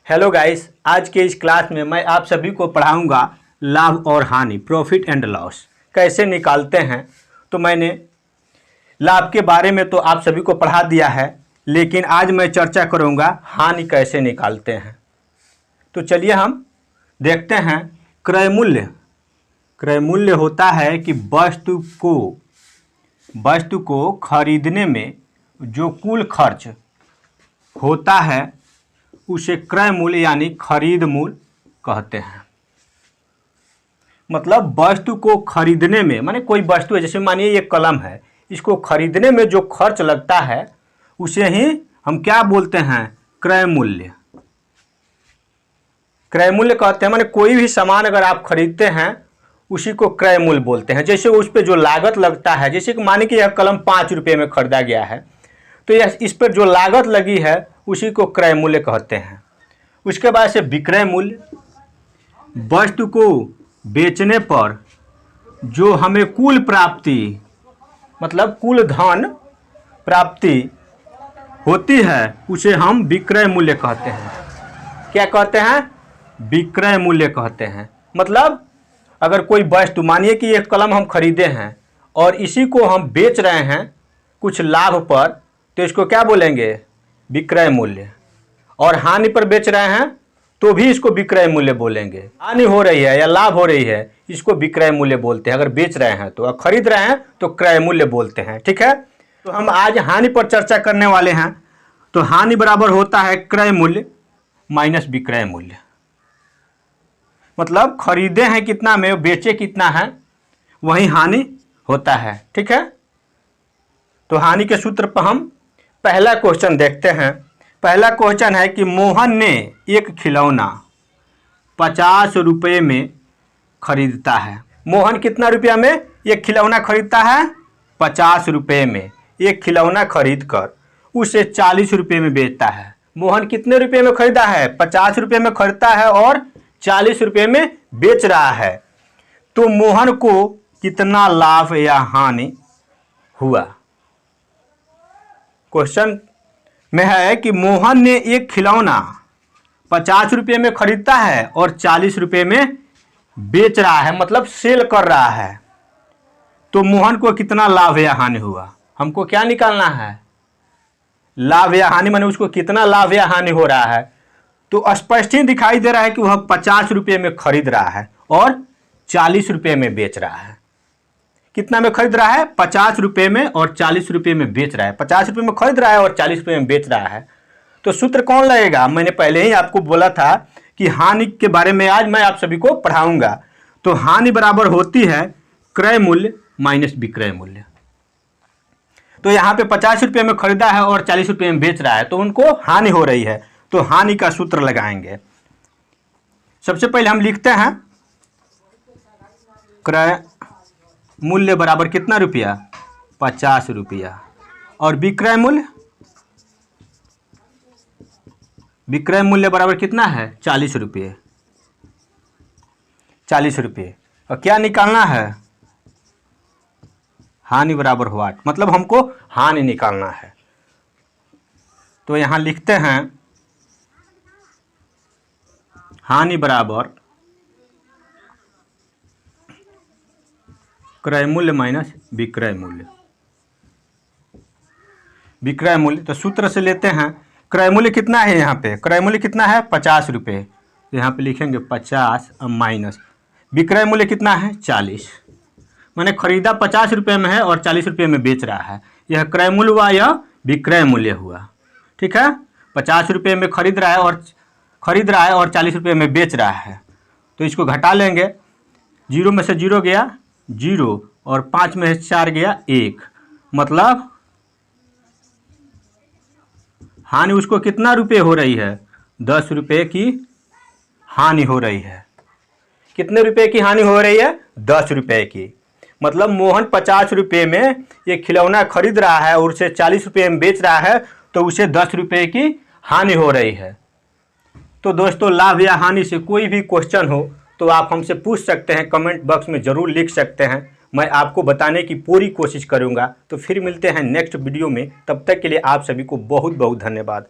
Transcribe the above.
Hello guys, आज के इस क्लास में मैं आप सभी को पढ़ाऊंगा लाभ और हानि, प्रॉफिट एंड लॉस कैसे निकालते हैं। तो मैंने लाभ के बारे में तो आप सभी को पढ़ा दिया है, लेकिन आज मैं चर्चा करूंगा हानि कैसे निकालते हैं। तो चलिए हम देखते हैं। क्रय मूल्य होता है कि वस्तु को खरीदने में जो कुल खर्च होता है उसे क्रय मूल्य यानी खरीद मूल्य कहते हैं। मतलब वस्तु को खरीदने में, माने कोई वस्तु है, जैसे मानिए ये कलम है, इसको खरीदने में जो खर्च लगता है उसे ही हम क्या बोलते हैं? क्रय मूल्य। क्रय मूल्य कहते हैं, माने कोई भी सामान अगर आप खरीदते हैं उसी को क्रय मूल्य बोलते हैं। जैसे उस पर जो लागत लगता है, जैसे कि मानिए कि यह कलम 5 रुपये में खरीदा गया है, तो यह इस पर जो लागत लगी है उसी को क्रय मूल्य कहते हैं। उसके बाद से विक्रय मूल्य, वस्तु को बेचने पर जो हमें कुल प्राप्ति, मतलब कुल धन प्राप्ति होती है उसे हम विक्रय मूल्य कहते हैं। क्या कहते हैं? विक्रय मूल्य कहते हैं। मतलब अगर कोई वस्तु, मानिए कि एक कलम हम खरीदे हैं और इसी को हम बेच रहे हैं कुछ लाभ पर, तो इसको क्या बोलेंगे? विक्रय मूल्य। और हानि पर बेच रहे हैं तो भी इसको विक्रय मूल्य बोलेंगे। हानि हो रही है या लाभ हो रही है, इसको विक्रय मूल्य बोलते हैं। अगर बेच रहे हैं तो, और खरीद रहे हैं तो क्रय मूल्य बोलते हैं। ठीक है, तो हम आज हानि पर चर्चा करने वाले हैं। तो हानि बराबर होता है क्रय मूल्य माइनस विक्रय मूल्य। मतलब खरीदे हैं कितना में, बेचे कितना है, वही हानि होता है। ठीक है, तो हानि के सूत्र पर हम पहला क्वेश्चन देखते हैं। पहला क्वेश्चन है कि मोहन ने एक खिलौना 50 रुपये में खरीदता है। मोहन कितना रुपया में एक खिलौना खरीदता है? 50 रुपये में एक खिलौना खरीद कर उसे 40 रुपये में बेचता है। मोहन कितने रुपये में खरीदा है? 50 रुपये में खरीदता है और 40 रुपये में बेच रहा है। तो मोहन को कितना लाभ या हानि हुआ? क्वेश्चन में है कि मोहन ने एक खिलौना 50 रुपये में खरीदता है और 40 रुपये में बेच रहा है, मतलब सेल कर रहा है। तो मोहन को कितना लाभ या हानि हुआ? हमको क्या निकालना है? लाभ या हानि, माने उसको कितना लाभ या हानि हो रहा है। तो स्पष्ट ही दिखाई दे रहा है कि वह 50 रुपये में खरीद रहा है और 40 रुपये में बेच रहा है। कितना में खरीद रहा है? 50 रुपये में और 40 रुपये में बेच रहा है। 50 रुपये में खरीद रहा है और 40 रुपये में बेच रहा है। तो सूत्र कौन लगेगा? मैंने पहले ही आपको बोला था कि हानि के बारे में आज मैं आप सभी को पढ़ाऊंगा। तो हानि बराबर होती है क्रय मूल्य माइनस विक्रय मूल्य। तो यहाँ पे 50 रुपये में खरीदा है और 40 रुपये में बेच रहा है, तो उनको हानि हो रही है। तो हानि का सूत्र लगाएंगे। सबसे पहले हम लिखते हैं क्रय मूल्य बराबर कितना रुपया? 50 रुपया। और विक्रय मूल्य बराबर कितना है? 40 रुपये। 40 रुपये। और क्या निकालना है? हानि बराबर व्हाट, मतलब हमको हानि निकालना है। तो यहां लिखते हैं हानि बराबर क्रय मूल्य माइनस विक्रय मूल्य। विक्रय मूल्य तो सूत्र से लेते हैं। क्रय मूल्य कितना है? यहाँ पे क्रय मूल्य कितना है? 50 रुपये। तो यहाँ पे लिखेंगे 50 माइनस विक्रय मूल्य कितना है? 40। मैंने खरीदा 50 रुपये में है और 40 रुपये में बेच रहा है। यह क्रय मूल्य हुआ, यह विक्रय मूल्य हुआ। ठीक है, 50 रुपये में खरीद रहा है और 40 रुपये में बेच रहा है। तो इसको घटा लेंगे। 0 में से 0 गया 0 और 5 में से 4 गया 1। मतलब हानि उसको कितना रुपये हो रही है? 10 रुपये की हानि हो रही है। कितने रुपये की हानि हो रही है? 10 रुपये की। मतलब मोहन 50 रुपये में ये खिलौना खरीद रहा है और उसे 40 रुपये में बेच रहा है, तो उसे 10 रुपये की हानि हो रही है। तो दोस्तों, लाभ या हानि से कोई भी क्वेश्चन हो तो आप हमसे पूछ सकते हैं, कमेंट बॉक्स में ज़रूर लिख सकते हैं। मैं आपको बताने की पूरी कोशिश करूंगा। तो फिर मिलते हैं नेक्स्ट वीडियो में। तब तक के लिए आप सभी को बहुत बहुत धन्यवाद।